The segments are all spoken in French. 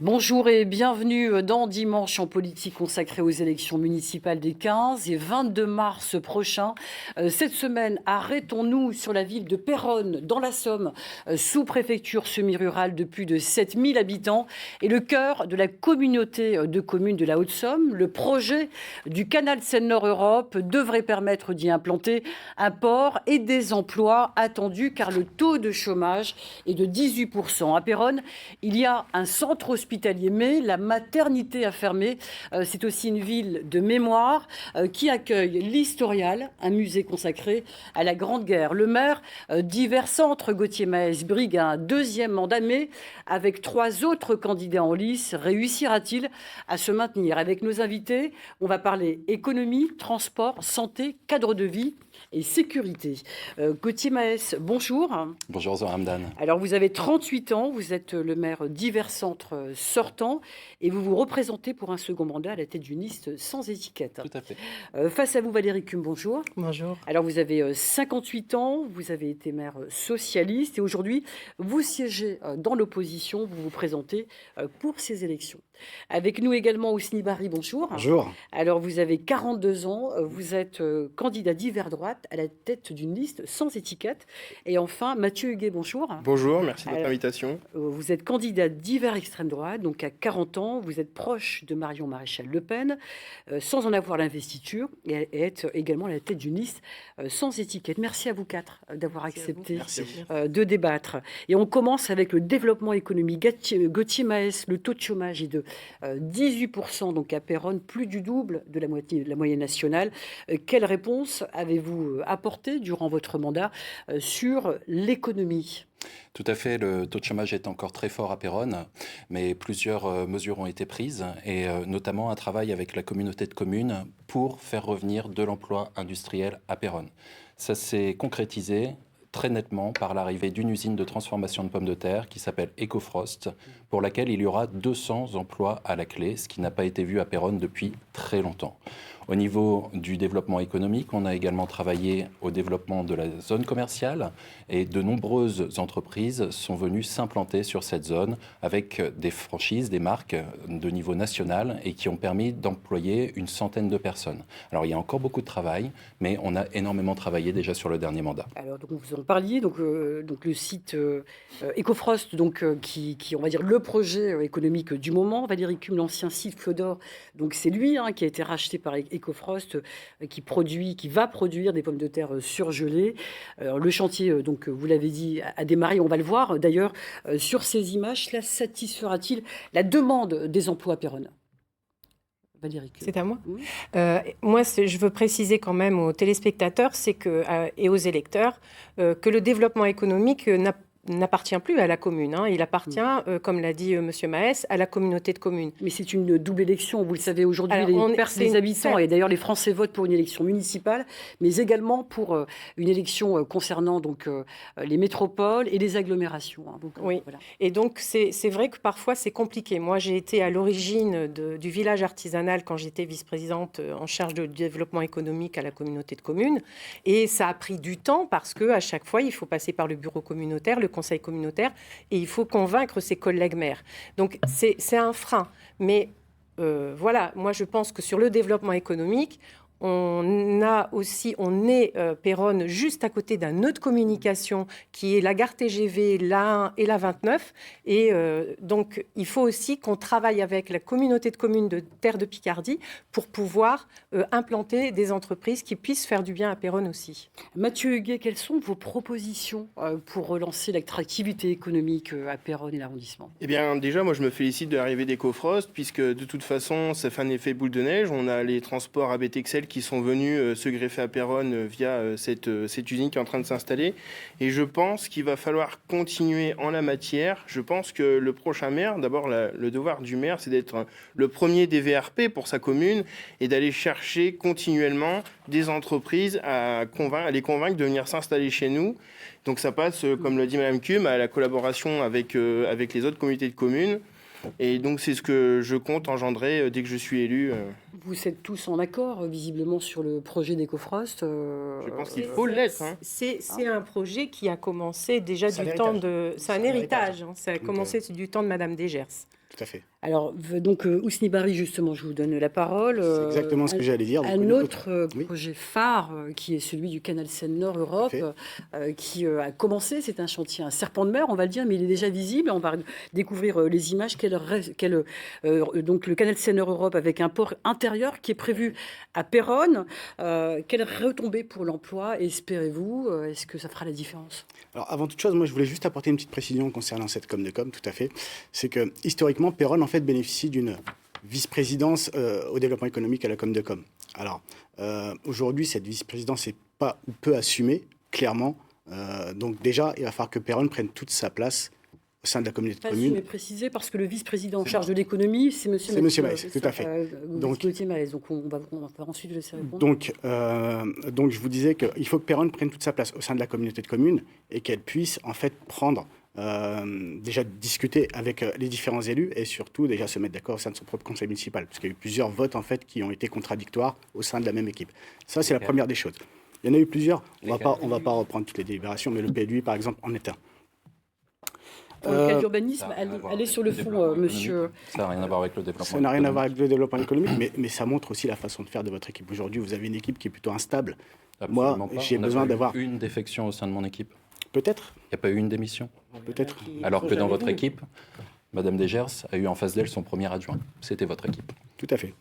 Bonjour et bienvenue dans Dimanche en politique consacré aux élections municipales des 15 et 22 mars prochains. Cette semaine, arrêtons-nous sur la ville de Péronne, dans la Somme, sous-préfecture semi-rurale de plus de 7000 habitants et le cœur de la communauté de communes de la Haute-Somme. Le projet du canal Seine-Nord-Europe devrait permettre d'y implanter un port et des emplois attendus car le taux de chômage est de 18%. À Péronne, il y a un centre hospitalier, mais la maternité a fermé. C'est aussi une ville de mémoire qui accueille l'Historial, un musée consacré à la Grande Guerre. Le maire d'Hiver Centre, Gauthier Maes, brigue un deuxième mandat, mais avec 3 autres candidats en lice, réussira-t-il à se maintenir? Avec nos invités, on va parler économie, transport, santé, cadre de vie et sécurité. Gauthier Maes, bonjour. Bonjour Zohar Hamdan. Alors vous avez 38 ans, vous êtes le maire d'Hiver Centre sortant et vous vous représentez pour un second mandat à la tête d'une liste sans étiquette. Tout à fait. Face à vous Valérie Cum, bonjour. Bonjour. Alors vous avez 58 ans, vous avez été maire socialiste et aujourd'hui vous siégez dans l'opposition, vous vous présentez pour ces élections. Avec nous également Ousni Barry, bonjour. Bonjour. Alors vous avez 42 ans, vous êtes candidat d'Hiver Droite à la tête d'une liste sans étiquette. Et enfin Mathieu Huguet, bonjour. Bonjour, merci de votre invitation. Vous êtes candidat d'Hiver Extrême Droite, donc à 40 ans, vous êtes proche de Marion Maréchal Le Pen, sans en avoir l'investiture, et être également à la tête d'une liste sans étiquette. Merci à vous 4 d'avoir accepté de débattre. Et on commence avec le développement économique. Gauthier Maes, le taux de chômage est de 18%, donc à Péronne, plus du double de la moyenne nationale. Quelle réponse avez-vous apporté durant votre mandat sur l'économie ? Tout à fait, le taux de chômage est encore très fort à Péronne, mais plusieurs mesures ont été prises, et notamment un travail avec la communauté de communes pour faire revenir de l'emploi industriel à Péronne. Ça s'est concrétisé très nettement par l'arrivée d'une usine de transformation de pommes de terre qui s'appelle Ecofrost, pour laquelle il y aura 200 emplois à la clé, ce qui n'a pas été vu à Péronne depuis très longtemps. Au niveau du développement économique, on a également travaillé au développement de la zone commerciale et de nombreuses entreprises sont venues s'implanter sur cette zone avec des franchises, des marques de niveau national et qui ont permis d'employer une centaine de personnes. Alors il y a encore beaucoup de travail, mais on a énormément travaillé déjà sur le dernier mandat. Alors donc vous en parliez, donc le site Ecofrost, qui on va dire le projet économique du moment. Valérie Cum, l'ancien site Flodor, donc c'est lui qui a été racheté par Ecofrost, qui va produire des pommes de terre surgelées. Le chantier, donc vous l'avez dit, a démarré. On va le voir d'ailleurs sur ces images. Cela satisfera-t-il la demande des emplois à Péronne? Valérie Cum. C'est à moi. Oui. Moi, je veux préciser quand même aux téléspectateurs et aux électeurs que le développement économique n'appartient plus à la commune. Il appartient, comme l'a dit M. Maes, à la communauté de communes. Mais c'est une double élection. Vous le savez, aujourd'hui, les pertes des habitants, et d'ailleurs les Français votent pour une élection municipale, mais également pour une élection concernant donc, les métropoles et les agglomérations. Donc, oui, voilà. Et donc c'est vrai que parfois c'est compliqué. Moi, j'ai été à l'origine du village artisanal quand j'étais vice-présidente en charge du développement économique à la communauté de communes. Et ça a pris du temps parce qu'à chaque fois, il faut passer par le bureau communautaire, le conseil communautaire, et il faut convaincre ses collègues maires. Donc c'est un frein. Mais voilà, moi je pense que sur le développement économique, on est Péronne juste à côté d'un nœud de communication qui est la gare TGV, la 1 et la 29. Et donc, il faut aussi qu'on travaille avec la communauté de communes de Terre de Picardie pour pouvoir implanter des entreprises qui puissent faire du bien à Péronne aussi. Mathieu Huguet, quelles sont vos propositions pour relancer l'attractivité économique à Péronne et l'arrondissement? Eh bien, déjà, moi, je me félicite de l'arrivée d'Ecofrost, puisque de toute façon, ça fait un effet boule de neige. On a les transports à BTXL qui sont venus se greffer à Péronne via cette usine qui est en train de s'installer. Et je pense qu'il va falloir continuer en la matière. Je pense que le prochain maire, d'abord, le devoir du maire, c'est d'être le premier des VRP pour sa commune et d'aller chercher continuellement des entreprises à les convaincre de venir s'installer chez nous. Donc ça passe, comme le dit Mme Cum, à la collaboration avec les autres communautés de communes. Et donc, c'est ce que je compte engendrer dès que je suis élu. Vous êtes tous en accord, visiblement, sur le projet d'EcoFrost. Je pense qu'il faut l'être. Hein. C'est un projet qui a commencé déjà C'est du un temps héritage. de... C'est un héritage. Hein. Ça a commencé du temps de Madame Desgers. Tout à fait. Alors, donc, Ousni Bari, justement, je vous donne la parole. C'est exactement ce que j'allais dire. Donc, Un autre oui. projet phare, qui est celui du canal Seine-Nord Europe, qui a commencé, c'est un chantier, un serpent de mer, on va le dire, mais il est déjà visible. On va découvrir les images. Donc, le canal Seine-Nord Europe avec un port intérieur qui est prévu à Péronne. Quelle retombée pour l'emploi, espérez-vous? Est-ce que ça fera la différence? Alors, avant toute chose, moi, je voulais juste apporter une petite précision concernant cette com, tout à fait. C'est que, historiquement, Péronne, en fait, bénéficie d'une vice-présidence au développement économique à la com. Alors, aujourd'hui, cette vice-présidence n'est pas ou peu assumée, clairement. Donc, déjà, il va falloir que Péronne prenne toute sa place au sein de la communauté de communes. Mais préciser, parce que le vice-président en charge de l'économie, c'est Monsieur C'est Monsieur Maes, tout à fait. Donc, on va ensuite laisser répondre. Donc, je vous disais qu'il faut que Péronne prenne toute sa place au sein de la communauté de communes et qu'elle puisse, en fait, prendre... déjà discuter avec les différents élus et surtout déjà se mettre d'accord au sein de son propre conseil municipal, parce qu'il y a eu plusieurs votes en fait qui ont été contradictoires au sein de la même équipe. Ça, c'est la première des choses. Il y en a eu plusieurs. On va pas reprendre toutes les délibérations, mais le PLUI, par exemple, en est un. Pour le cas d'urbanisme, allez sur le fond, monsieur. Ça n'a rien à voir avec le développement. Ça n'a rien à voir avec le développement économique, mais ça montre aussi la façon de faire de votre équipe. Aujourd'hui, vous avez une équipe qui est plutôt instable. Absolument Moi, pas. j'ai On a besoin pas eu d'avoir... une défection au sein de mon équipe. Peut-être, Il n'y a pas eu une démission. peut-être. Alors que dans votre équipe, Madame Desgers a eu en face d'elle son premier adjoint. C'était votre équipe. Tout à fait.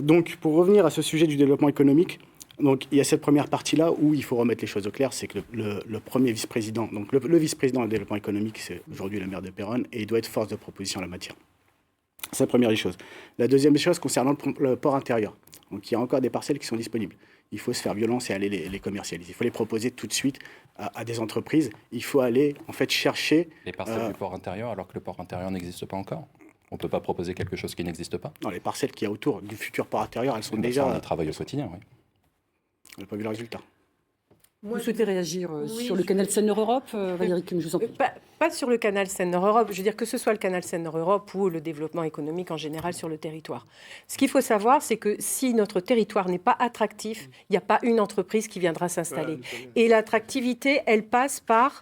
Donc, pour revenir à ce sujet du développement économique, donc, il y a cette première partie-là où il faut remettre les choses au clair, c'est que le premier vice-président, donc le vice-président du développement économique, c'est aujourd'hui le maire de Péronne, et il doit être force de proposition en la matière. C'est la première des choses. La deuxième des choses concernant le port intérieur. Donc, il y a encore des parcelles qui sont disponibles. Il faut se faire violence et aller les commercialiser. Il faut les proposer tout de suite à des entreprises. Il faut aller, en fait, chercher... Les parcelles du port intérieur, alors que le port intérieur n'existe pas encore. On ne peut pas proposer quelque chose qui n'existe pas. Non, les parcelles qu'il y a autour du futur port intérieur, elles sont déjà... Ça, on y travaille au quotidien, oui. On n'a pas vu le résultat. Vous souhaitez réagir Oui, sur le canal Seine-Nord Europe, Valérie Kuhn, je vous en prie. Pas sur le canal Seine-Nord Europe, je veux dire que ce soit le canal Seine-Nord Europe ou le développement économique en général sur le territoire. Ce qu'il faut savoir, c'est que si notre territoire n'est pas attractif, il n'y a pas une entreprise qui viendra s'installer. Et l'attractivité, elle passe par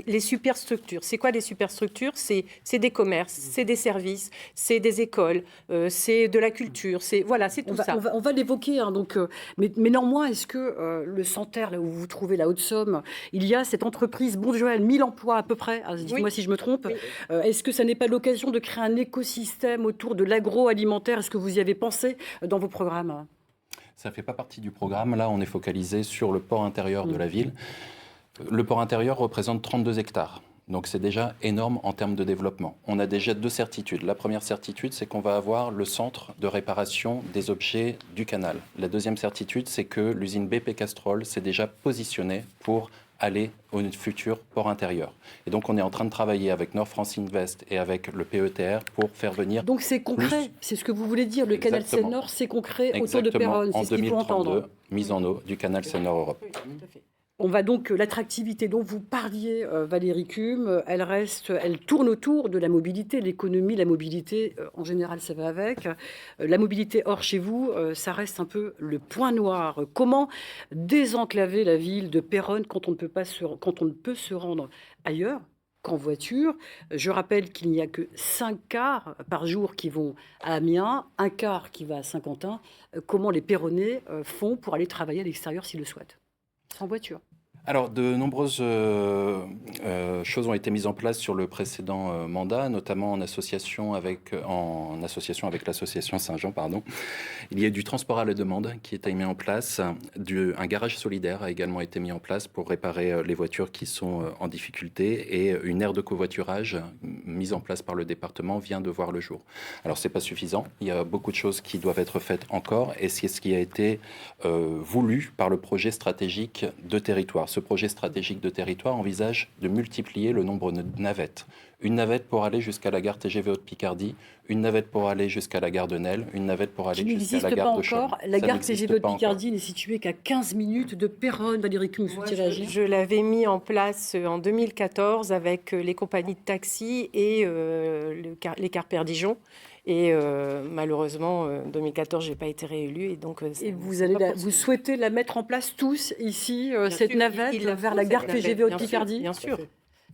les superstructures. C'est quoi des superstructures? C'est des commerces, c'est des services, c'est des écoles, c'est de la culture, c'est tout ça. On va l'évoquer, hein, donc, mais néanmoins, est-ce que le Santerre, là où vous vous trouvez la Haute-Somme, il y a cette entreprise Bonjoël, 1000 emplois à peu près, dites-moi si je me trompe, est-ce que ça n'est pas l'occasion de créer un écosystème autour de l'agroalimentaire? Est-ce que vous y avez pensé dans vos programmes? Ça ne fait pas partie du programme. Là, on est focalisé sur le port intérieur de la ville. Le port intérieur représente 32 hectares. Donc c'est déjà énorme en termes de développement. On a déjà deux certitudes. La première certitude, c'est qu'on va avoir le centre de réparation des objets du canal. La deuxième certitude, c'est que l'usine BP Castrol s'est déjà positionnée pour aller au futur port intérieur. Et donc on est en train de travailler avec Nord France Invest et avec le PETR pour faire venir... Donc c'est concret, c'est ce que vous voulez dire, le canal Seine-Nord, c'est concret autour de Péronne, c'est ce qu'il faut entendre. Mise en eau du canal Seine-Nord Europe. Oui, tout à fait. On va donc, l'attractivité dont vous parliez, Valérie Kuhn, elle tourne autour de la mobilité, l'économie, la mobilité, en général, ça va avec. La mobilité hors chez vous, ça reste un peu le point noir. Comment désenclaver la ville de Péronne quand on ne peut se rendre ailleurs qu'en voiture? Je rappelle qu'il n'y a que 5 cars par jour qui vont à Amiens, un car qui va à Saint-Quentin. Comment les Péronnais font pour aller travailler à l'extérieur s'ils le souhaitent? Sans voiture. Alors, de nombreuses choses ont été mises en place sur le précédent mandat, notamment en association avec l'association Saint-Jean, pardon. Il y a du transport à la demande qui est mis en place. Un garage solidaire a également été mis en place pour réparer les voitures qui sont en difficulté, et une aire de covoiturage mise en place par le département vient de voir le jour. Alors, c'est pas suffisant. Il y a beaucoup de choses qui doivent être faites encore, et c'est ce qui a été voulu par le projet stratégique de territoire. ce projet stratégique de territoire envisage de multiplier le nombre de navettes. Une navette pour aller jusqu'à la gare TGV Haute-Picardie, une navette pour aller jusqu'à la gare de Nesle, une navette pour aller jusqu'à la gare de Chaumont. La Ça gare n'existe TGV pas Haute-Picardie n'est située qu'à 15 minutes de Péronne. Valérie Kuhn, vous souhaitez réagir ? Je l'avais mis en place en 2014 avec les compagnies de taxi et les cars Perdijon. Et malheureusement, en 2014, je n'ai pas été réélue. Et donc, et vous souhaitez la mettre en place tous ici, cette navette vers la gare TGV Haute-Picardie ? Bien sûr.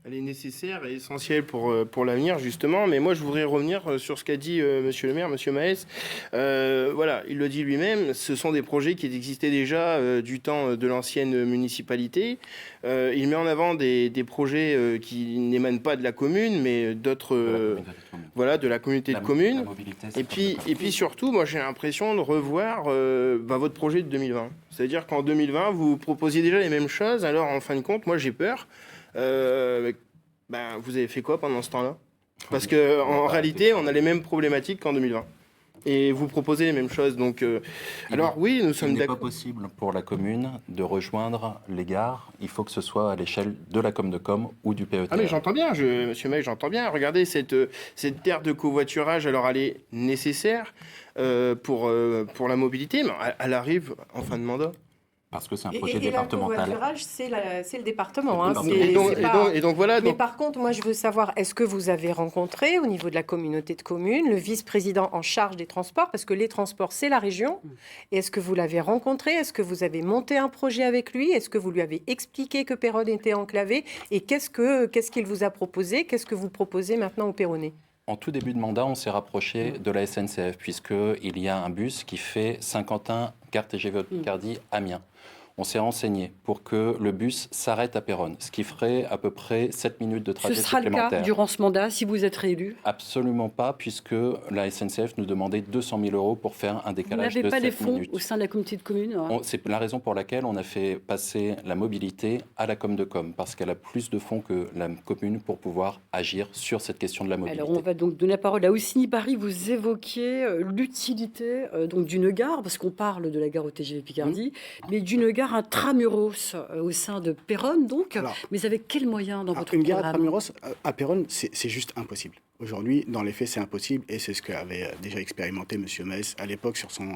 Elle est nécessaire et essentielle pour l'avenir, justement. Mais moi, je voudrais revenir sur ce qu'a dit Monsieur le maire, Monsieur Maes. Voilà, il le dit lui-même, ce sont des projets qui existaient déjà du temps de l'ancienne municipalité. Il met en avant des projets qui n'émanent pas de la commune, mais d'autres... voilà, de la communauté de communes. Et puis surtout, moi, j'ai l'impression de revoir votre projet de 2020. C'est-à-dire qu'en 2020, vous proposiez déjà les mêmes choses. Alors, en fin de compte, moi, j'ai peur. Vous avez fait quoi pendant ce temps-là ? Parce qu'en réalité, on a les mêmes problématiques qu'en 2020. Et vous proposez les mêmes choses. Donc, alors oui, nous sommes d'accord. Il n'est pas possible pour la commune de rejoindre les gares. Il faut que ce soit à l'échelle de la Com ou du PETR. Ah mais j'entends bien, Monsieur May, j'entends bien. Regardez, cette terre de covoiturage, alors elle est nécessaire pour la mobilité, mais elle arrive en fin de mandat. Parce que c'est un projet départemental. Et le covoiturage, c'est le département. Hein, et donc voilà. Mais par contre, moi, je veux savoir, est-ce que vous avez rencontré, au niveau de la communauté de communes, le vice-président en charge des transports ? Parce que les transports, c'est la région. Et est-ce que vous l'avez rencontré ? Est-ce que vous avez monté un projet avec lui ? Est-ce que vous lui avez expliqué que Péronne était enclavée ? Et qu'est-ce qu'il vous a proposé ? Qu'est-ce que vous proposez maintenant au Péronnais ? En tout début de mandat, on s'est rapproché de la SNCF, puisqu'il y a un bus qui fait Saint-Quentin, gare TGV Haute-Picardie, Amiens. On s'est renseigné pour que le bus s'arrête à Péronne, ce qui ferait à peu près 7 minutes de trajet supplémentaire. Ce sera le cas durant ce mandat, si vous êtes réélu ? Absolument pas, puisque la SNCF nous demandait 200 000 € pour faire un décalage de 7 minutes. Vous n'avez pas les fonds au sein de la communauté de communes ? C'est la raison pour laquelle on a fait passer la mobilité à la Com, parce qu'elle a plus de fonds que la commune pour pouvoir agir sur cette question de la mobilité. Alors on va donc donner la parole à Ossini Barry. Vous évoquiez l'utilité d'une gare, parce qu'on parle de la gare au TGV Picardie, mais d'une gare intramuros au sein de Péronne, donc. Alors, mais avec quels moyens dans votre programme ? Une gare intramuros à Péronne, c'est juste impossible. Aujourd'hui, dans les faits, c'est impossible, et c'est ce qu'avait déjà expérimenté M. Maes à l'époque sur son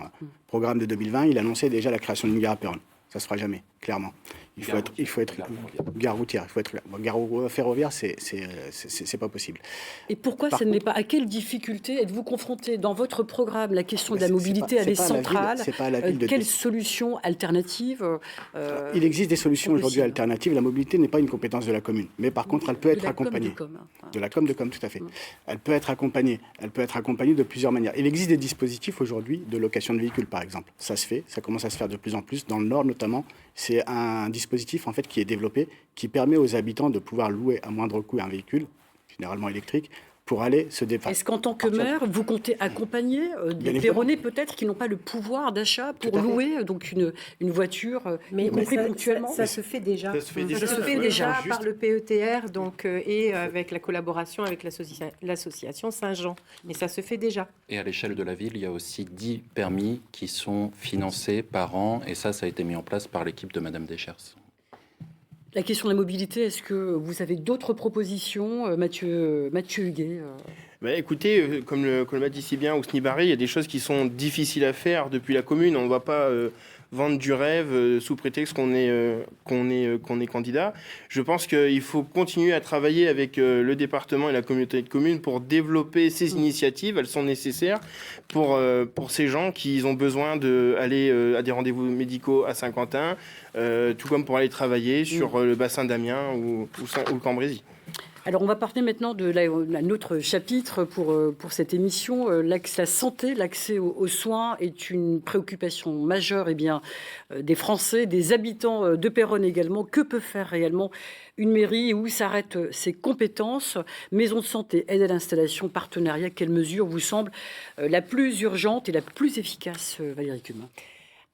programme de 2020. Il annonçait déjà la création d'une gare à Péronne. Ça se fera jamais, clairement. Il faut être gare routière. Gare ferroviaire, c'est pas possible. Et pourquoi ça ne l'est pas ? À quelle difficulté êtes-vous confronté dans votre programme ? La question de la mobilité, elle est centrale. Quelles solutions alternatives Il existe des solutions aujourd'hui alternatives. La mobilité n'est pas une compétence de la commune, mais par contre, elle peut être accompagnée. De la com, tout à fait. Elle peut être accompagnée. Elle peut être accompagnée de plusieurs manières. Il existe des dispositifs aujourd'hui de location de véhicules, par exemple. Ça se fait. Ça commence à se faire de plus en plus dans le Nord, notamment. C'est un dispositif en fait qui est développé, qui permet aux habitants de pouvoir louer à moindre coût un véhicule, généralement électrique, pour aller se déplacer. Est-ce qu'en tant que maire, vous comptez accompagner des Péronnais peut-être qui n'ont pas le pouvoir d'achat pour louer donc une voiture, y compris ponctuellement ? Ça se fait déjà. Ça se fait déjà par le PETR donc, et avec la collaboration avec l'association Saint-Jean. Mais ça se fait déjà. Et à l'échelle de la ville, il y a aussi 10 permis qui sont financés par an. Et ça a été mis en place par l'équipe de Madame Deschers. La question de la mobilité, est-ce que vous avez d'autres propositions, Mathieu Huguet Écoutez, comme l'a dit si bien Ousni Barry, il y a des choses qui sont difficiles à faire depuis la commune. On ne va pas vendre du rêve sous prétexte qu'on est candidat. Je pense qu'il faut continuer à travailler avec le département et la communauté de communes pour développer ces initiatives. Elles sont nécessaires pour ces gens qui ont besoin d'aller à des rendez-vous médicaux à Saint-Quentin, tout comme pour aller travailler sur le bassin d'Amiens ou le Cambrésis. Alors, on va parler maintenant de notre chapitre pour cette émission. La santé, l'accès aux soins est une préoccupation majeure des Français, des habitants de Péronne également. Que peut faire réellement une mairie ? Où s'arrêtent ses compétences ? Maison de santé, aide à l'installation, partenariat. Quelle mesure vous semble la plus urgente et la plus efficace, Valérie Kuhn ?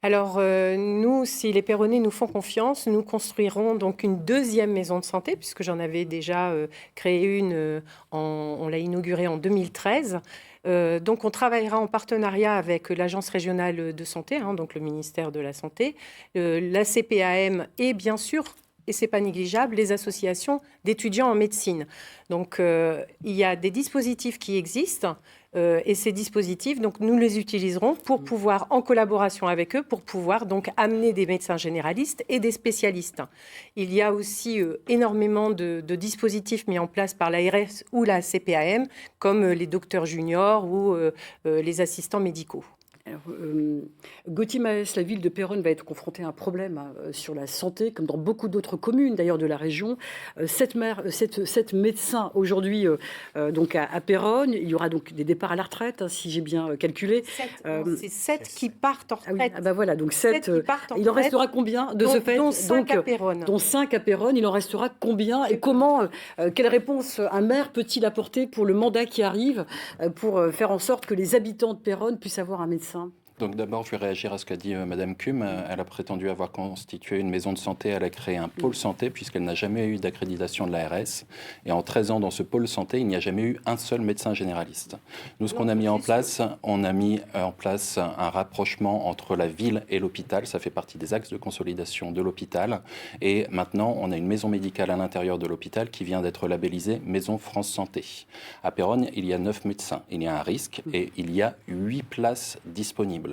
Alors, nous, si les Péronnais nous font confiance, nous construirons donc une deuxième maison de santé, puisque j'en avais déjà créé une, on l'a inaugurée en 2013. Donc, on travaillera en partenariat avec l'Agence régionale de santé, donc le ministère de la Santé, la CPAM et bien sûr et c'est pas négligeable, les associations d'étudiants en médecine. Donc, il y a des dispositifs qui existent. Et ces dispositifs, donc, nous les utiliserons pour pouvoir, en collaboration avec eux, pour pouvoir donc amener des médecins généralistes et des spécialistes. Il y a aussi énormément de dispositifs mis en place par l'ARS ou la CPAM, comme les docteurs juniors ou les assistants médicaux. Alors, Gauthier Mahès, la ville de Péronne va être confrontée à un problème sur la santé, comme dans beaucoup d'autres communes d'ailleurs de la région. 7 médecins aujourd'hui donc à Péronne. Il y aura donc des départs à la retraite, hein, si j'ai bien calculé. C'est 7 qui partent en retraite. Ah bah voilà, donc 7. Il en restera combien de ce fait? Dont 5 à Péronne. Dont 5 à Péronne. Il en restera combien? Et comment, quelle réponse un maire peut-il apporter pour le mandat qui arrive, pour faire en sorte que les habitants de Péronne puissent avoir un médecin? Donc d'abord, je vais réagir à ce qu'a dit Madame Cum. Elle a prétendu avoir constitué une maison de santé. Elle a créé un pôle santé puisqu'elle n'a jamais eu d'accréditation de l'ARS. Et en 13 ans dans ce pôle santé, il n'y a jamais eu un seul médecin généraliste. Nous, ce qu'on a mis en place, on a mis en place un rapprochement entre la ville et l'hôpital. Ça fait partie des axes de consolidation de l'hôpital. Et maintenant, on a une maison médicale à l'intérieur de l'hôpital qui vient d'être labellisée Maison France Santé. À Péronne, il y a 9 médecins. Il y a un risque et il y a 8 places disponibles.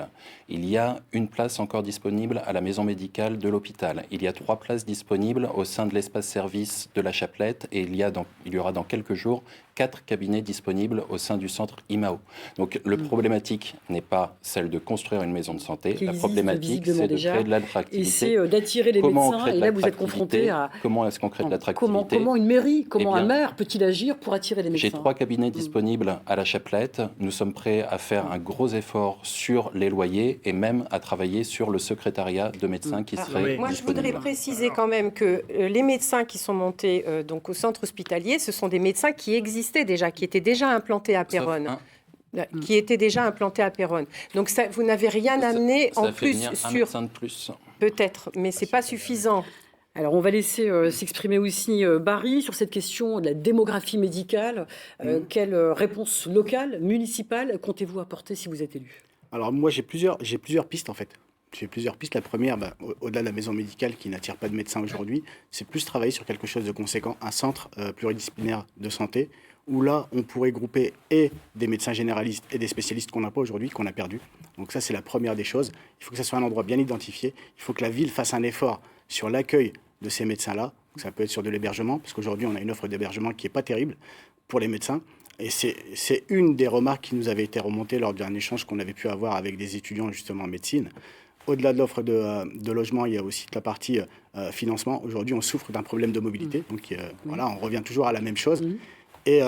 Il y a une place encore disponible à la maison médicale de l'hôpital. Il y a 3 places disponibles au sein de l'espace service de la Chaplette et il y aura dans quelques jours 4 cabinets disponibles au sein du centre IMAO. Donc le problématique n'est pas celle de construire une maison de santé. La problématique, c'est de créer de l'attractivité. Et c'est d'attirer les médecins. Et là, vous êtes confronté à... Comment est-ce qu'on crée de l'attractivité? Comment une mairie, comment un maire peut-il agir pour attirer les médecins? J'ai 3 cabinets disponibles à la Chaplette. Nous sommes prêts à faire un gros effort sur les loyers et même à travailler sur le secrétariat de médecins qui serait Moi, disponible. je voudrais préciser quand même que les médecins qui sont montés donc au centre hospitalier, ce sont des médecins qui existaient déjà, qui étaient déjà implantés à Péronne. Qui étaient déjà implantés à Péronne. Donc ça, vous n'avez rien amené en plus sur... Un médecin de plus. Peut-être, mais c'est pas suffisant. Alors, on va laisser s'exprimer aussi Barry sur cette question de la démographie médicale. Quelle réponse locale, municipale, comptez-vous apporter si vous êtes élu? Alors moi, j'ai plusieurs pistes en fait. J'ai plusieurs pistes. La première, au-delà de la maison médicale qui n'attire pas de médecins aujourd'hui, c'est plus travailler sur quelque chose de conséquent, un centre pluridisciplinaire de santé, où là, on pourrait grouper et des médecins généralistes et des spécialistes qu'on n'a pas aujourd'hui, qu'on a perdus. Donc ça, c'est la première des choses. Il faut que ça soit un endroit bien identifié. Il faut que la ville fasse un effort sur l'accueil de ces médecins-là. Ça peut être sur de l'hébergement, parce qu'aujourd'hui, on a une offre d'hébergement qui n'est pas terrible pour les médecins. Et c'est une des remarques qui nous avait été remontée lors d'un échange qu'on avait pu avoir avec des étudiants justement en médecine. Au-delà de l'offre de logement, il y a aussi la partie financement. Aujourd'hui, on souffre d'un problème de mobilité. Donc voilà, on revient toujours à la même chose. Et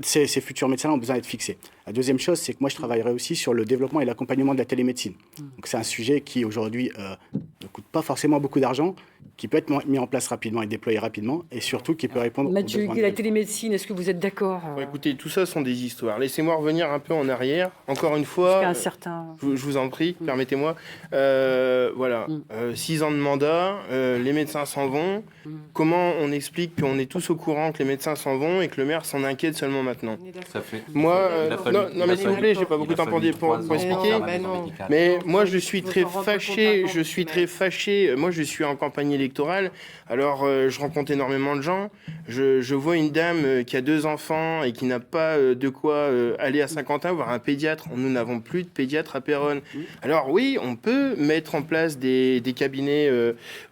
ces futurs médecins ont besoin d'être fixés. La deuxième chose, c'est que moi, je travaillerai aussi sur le développement et l'accompagnement de la télémédecine. Donc c'est un sujet qui, aujourd'hui, ne coûte pas forcément beaucoup d'argent, qui peut être mis en place rapidement et déployé rapidement, et surtout qui peut répondre aux besoins. Mathieu, la télémédecine, est-ce que vous êtes d'accord? Écoutez, tout ça sont des histoires. Laissez-moi revenir un peu en arrière. Encore une fois, je vous en prie, permettez-moi. Voilà, 6 ans de mandat, les médecins s'en vont. Comment on explique qu'on est tous au courant que les médecins s'en vont et que le maire s'en inquiète seulement maintenant? Ça fait... Moi, non, mais s'il vous plaît, j'ai pas beaucoup de temps pour expliquer. Mais moi, je suis très fâché. Moi, je suis en campagne électorale. Alors, je rencontre énormément de gens. Je vois une dame qui a 2 enfants et qui n'a pas de quoi aller à Saint-Quentin voir un pédiatre. Nous n'avons plus de pédiatre à Péronne. Alors oui, on peut mettre en place des cabinets,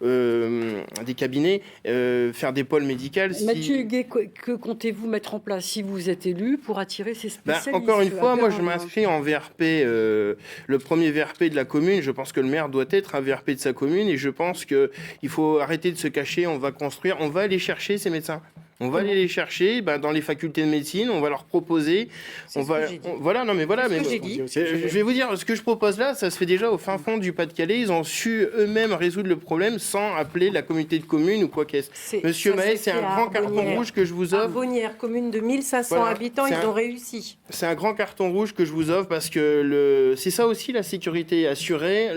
faire des pôles médicaux. Mathieu Huguet, que comptez-vous mettre en place si vous êtes élu pour attirer ces spécialistes? Encore une fois, moi je m'inscris en VRP, le premier VRP de la commune. Je pense que le maire doit être un VRP de sa commune et je pense qu'il faut arrêter de se cacher. On va construire, on va aller chercher ces médecins. On va aller les chercher dans les facultés de médecine, on va leur proposer. Je vais vous dire, ce que je propose là, ça se fait déjà au fin fond du Pas-de-Calais. Ils ont su eux-mêmes résoudre le problème sans appeler la communauté de communes ou quoi qu'est-ce. Monsieur Mahès, c'est un grand carton rouge que je vous offre. Bonnières, commune de 1500 habitants, ils ont réussi. C'est un grand carton rouge que je vous offre parce que c'est ça aussi la sécurité, assurer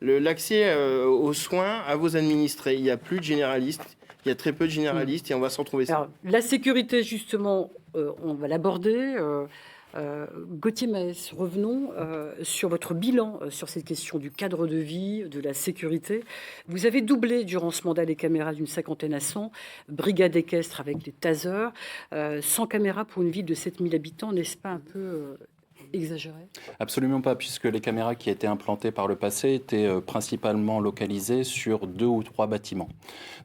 l'accès aux soins à vos administrés. Il n'y a plus de généralistes. Il y a très peu de généralistes et on va s'en retrouver ça. Alors, la sécurité, justement, on va l'aborder. Gauthier Maes, revenons sur votre bilan sur cette question du cadre de vie, de la sécurité. Vous avez doublé durant ce mandat les caméras d'une 50 à 100, brigade équestre avec les tasers, 100 caméras pour une ville de 7000 habitants, n'est-ce pas un peu exagéré? Absolument pas, puisque les caméras qui étaient implantées par le passé étaient principalement localisées sur 2 ou 3 bâtiments.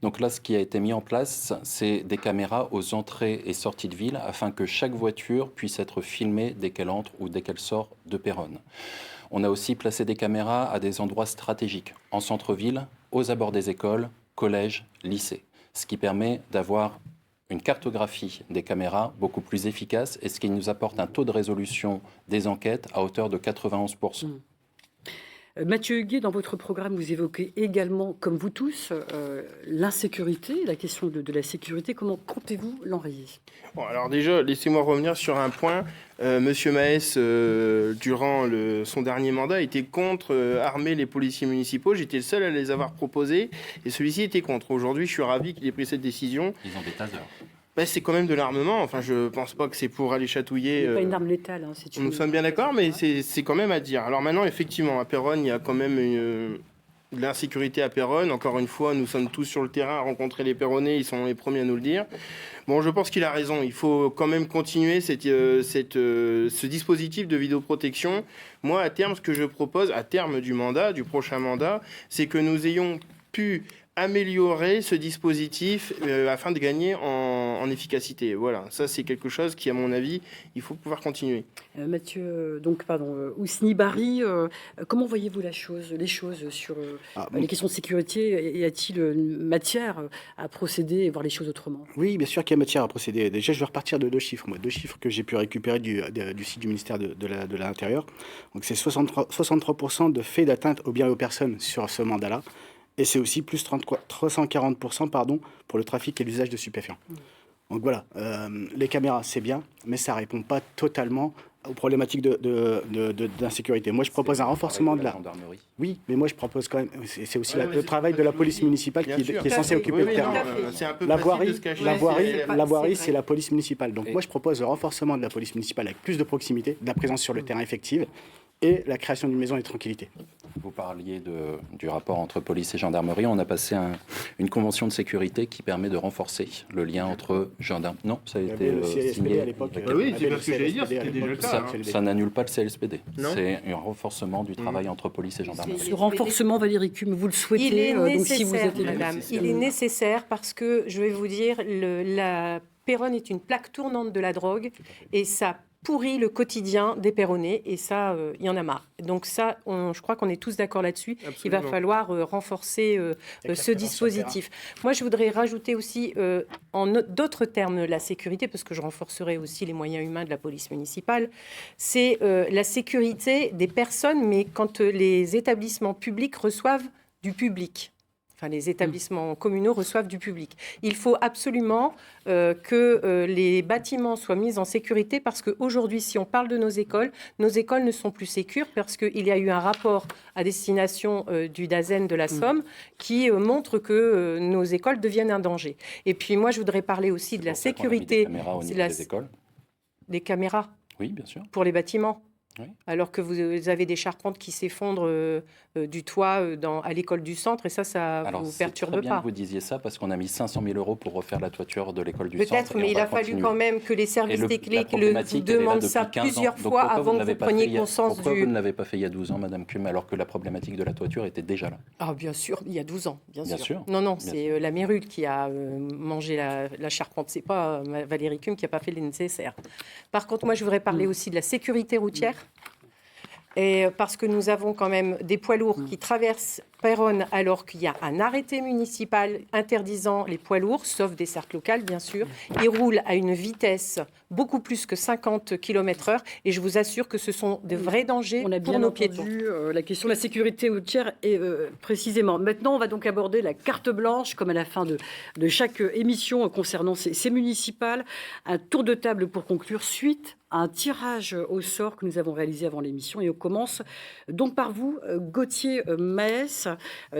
Donc là, ce qui a été mis en place, c'est des caméras aux entrées et sorties de ville, afin que chaque voiture puisse être filmée dès qu'elle entre ou dès qu'elle sort de Péronne. On a aussi placé des caméras à des endroits stratégiques, en centre-ville, aux abords des écoles, collèges, lycées, ce qui permet d'avoir une cartographie des caméras beaucoup plus efficace et ce qui nous apporte un taux de résolution des enquêtes à hauteur de 91%. Mathieu Huguet, dans votre programme, vous évoquez également, comme vous tous, l'insécurité, la question de la sécurité. Comment comptez-vous l'enrayer? Bon, alors déjà, laissez-moi revenir sur un point. Monsieur Maes, durant son dernier mandat, était contre armer les policiers municipaux. J'étais le seul à les avoir proposés et celui-ci était contre. Aujourd'hui, je suis ravi qu'il ait pris cette décision. Ils ont des tasers. C'est quand même de l'armement. Enfin, je pense pas que c'est pour aller chatouiller. C'est pas une arme létale. Nous sommes bien d'accord, mais c'est quand même à dire. Alors maintenant, effectivement, à Péronne, il y a quand même de l'insécurité à Péronne. Encore une fois, nous sommes tous sur le terrain à rencontrer les Péronnais. Ils sont les premiers à nous le dire. Bon, je pense qu'il a raison. Il faut quand même continuer ce dispositif de vidéoprotection. Moi, à terme, ce que je propose, à terme du prochain mandat, c'est que nous ayons pu améliorer ce dispositif afin de gagner en efficacité. Voilà, ça c'est quelque chose qui, à mon avis, il faut pouvoir continuer. Mathieu, Ousni Barry, comment voyez-vous les choses sur les questions de sécurité? Y a-t-il matière à procéder et voir les choses autrement? Oui, bien sûr qu'il y a matière à procéder. Déjà, je vais repartir de 2 chiffres. Deux chiffres que j'ai pu récupérer du site du ministère de l'Intérieur. Donc, c'est 63% de faits d'atteinte aux biens et aux personnes sur ce mandat-là. Et c'est aussi plus 340% pour le trafic et l'usage de stupéfiants. Donc voilà, les caméras, c'est bien, mais ça ne répond pas totalement aux problématiques d'insécurité. Moi, je propose un renforcement de la gendarmerie. Oui, mais moi, je propose quand même... C'est aussi le travail de la police municipale qui est censée occuper le terrain. La voirie, c'est la police municipale. Donc moi, je propose le renforcement de la police municipale avec plus de proximité, de la présence sur le terrain effective, et la création d'une maison de tranquillité. Vous parliez du rapport entre police et gendarmerie. On a passé une convention de sécurité qui permet de renforcer le lien entre gendarmes. Non, ça a été signé à l'époque. Oui, c'est parce que j'allais dire, c'était déjà le cas. Ça n'annule pas le CLSPD. C'est un renforcement du travail entre police et gendarmerie. Ce renforcement, Valérie Cum, vous le souhaitez? Il est nécessaire, donc, si vous êtes madame. Il est nécessaire parce que, je vais vous dire, la Péronne est une plaque tournante de la drogue et ça pourrit le quotidien des Péronnais et ça, il y en a marre. Donc ça, je crois qu'on est tous d'accord là-dessus. Absolument. Il va falloir renforcer ce dispositif. Moi, je voudrais rajouter aussi, en d'autres termes, la sécurité, parce que je renforcerai aussi les moyens humains de la police municipale. C'est la sécurité des personnes, mais quand les établissements publics reçoivent du public. Enfin, les établissements communaux reçoivent du public. Il faut absolument que les bâtiments soient mis en sécurité parce qu'aujourd'hui, si on parle de nos écoles ne sont plus sécures parce qu'il y a eu un rapport à destination du DAZEN de la Somme qui montre que nos écoles deviennent un danger. Et puis moi, je voudrais parler aussi de la sécurité. Des caméras au niveau des écoles. Des caméras. Oui, bien sûr. Pour les bâtiments. Oui. Alors que vous avez des charpentes qui s'effondrent du toit à l'école du centre, et ça Alors, vous perturbe très bien pas. Que vous disiez ça, parce qu'on a mis 500 000 € pour refaire la toiture de l'école du centre. Peut-être, mais il a fallu quand même que les services techniques vous demandent ça plusieurs Donc, fois avant que vous preniez conscience Pourquoi vous ne l'avez pas fait il y a 12 ans, Madame Cum, alors que la problématique de la toiture était déjà là? Ah, bien sûr, il y a 12 ans, bien sûr. Bien Non, c'est la Mérule qui a mangé la charpente. C'est pas Valérie Cum qui n'a pas fait le nécessaire. Par contre, moi, je voudrais parler aussi de la sécurité routière. Et parce que nous avons quand même des poids lourds qui traversent Péronne alors qu'il y a un arrêté municipal interdisant les poids lourds, sauf des cercles locales bien sûr. Ils roulent à une vitesse beaucoup plus que 50 km/h et je vous assure que ce sont de vrais dangers pour nos piétons. On a bien entendu la question de la sécurité routière et précisément. Maintenant, on va donc aborder la carte blanche comme à la fin de chaque émission concernant ces municipales. Un tour de table pour conclure suite à un tirage au sort que nous avons réalisé avant l'émission. Et on commence donc par vous, Gauthier Maes.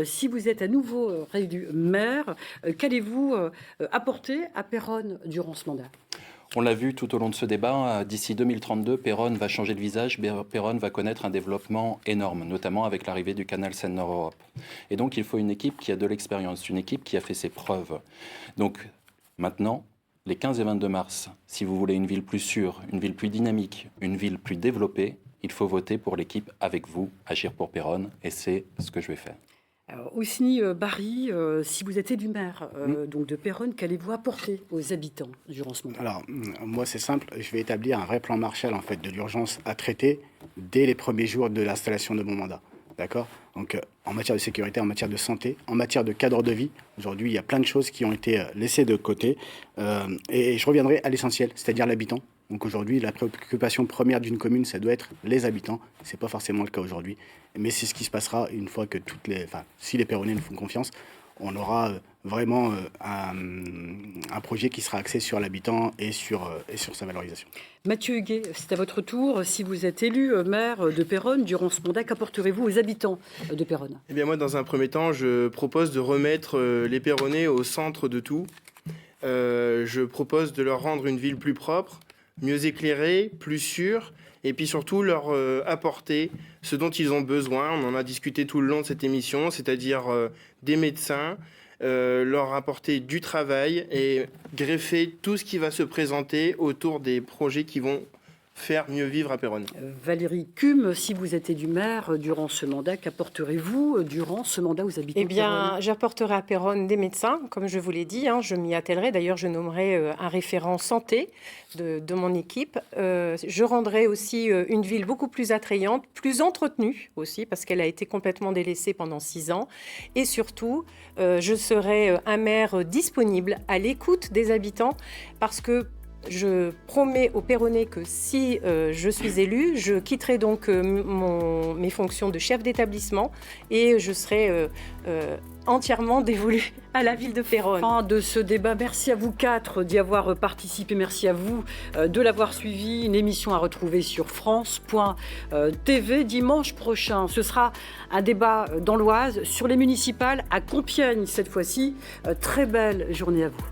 Si vous êtes à nouveau réélu maire, qu'allez-vous apporter à Péronne durant ce mandat? On l'a vu tout au long de ce débat, d'ici 2032, Péronne va changer de visage, Péronne va connaître un développement énorme, notamment avec l'arrivée du canal Seine-Nord-Europe. Et donc il faut une équipe qui a de l'expérience, une équipe qui a fait ses preuves. Donc maintenant, les 15 et 22 mars, si vous voulez une ville plus sûre, une ville plus dynamique, une ville plus développée, il faut voter pour l'équipe avec vous, Agir pour Péronne, et c'est ce que je vais faire. Alors, Houssni Barry, si vous êtes élu maire donc de Péronne, qu'allez-vous apporter aux habitants durant ce mandat? Alors, moi, c'est simple. Je vais établir un vrai plan Marshall, en fait, de l'urgence à traiter dès les premiers jours de l'installation de mon mandat. D'accord? Donc, en matière de sécurité, en matière de santé, en matière de cadre de vie, aujourd'hui, il y a plein de choses qui ont été laissées de côté. Et je reviendrai à l'essentiel, c'est-à-dire l'habitant. Donc aujourd'hui, la préoccupation première d'une commune, ça doit être les habitants. Ce n'est pas forcément le cas aujourd'hui. Mais c'est ce qui se passera une fois que si les Péronnais nous font confiance, on aura vraiment un projet qui sera axé sur l'habitant et sur sa valorisation. Mathieu Huguet, c'est à votre tour. Si vous êtes élu maire de Péronne durant ce mandat, qu'apporterez-vous aux habitants de Péronne? Eh bien moi, dans un premier temps, je propose de remettre les Péronnais au centre de tout. Je propose de leur rendre une ville plus propre, mieux éclairée, plus sûre, et puis surtout leur apporter ce dont ils ont besoin. On en a discuté tout le long de cette émission, c'est-à-dire des médecins, leur apporter du travail et greffer tout ce qui va se présenter autour des projets qui vont faire mieux vivre à Péronne. Valérie Cum, si vous êtes élu maire durant ce mandat, qu'apporterez-vous durant ce mandat aux habitants? Eh bien, j'apporterai à Péronne des médecins, comme je vous l'ai dit. Je m'y attellerai. D'ailleurs, je nommerai un référent santé de mon équipe. Je rendrai aussi une ville beaucoup plus attrayante, plus entretenue aussi, parce qu'elle a été complètement délaissée pendant 6 ans. Et surtout, je serai un maire disponible, à l'écoute des habitants, parce que je promets aux Péronnais que si je suis élue, je quitterai donc mes fonctions de chef d'établissement et je serai entièrement dévolue à la ville de Péronne. Fin de ce débat. Merci à vous 4 d'y avoir participé. Merci à vous de l'avoir suivi. Une émission à retrouver sur France.tv dimanche prochain. Ce sera un débat dans l'Oise sur les municipales à Compiègne cette fois-ci. Très belle journée à vous.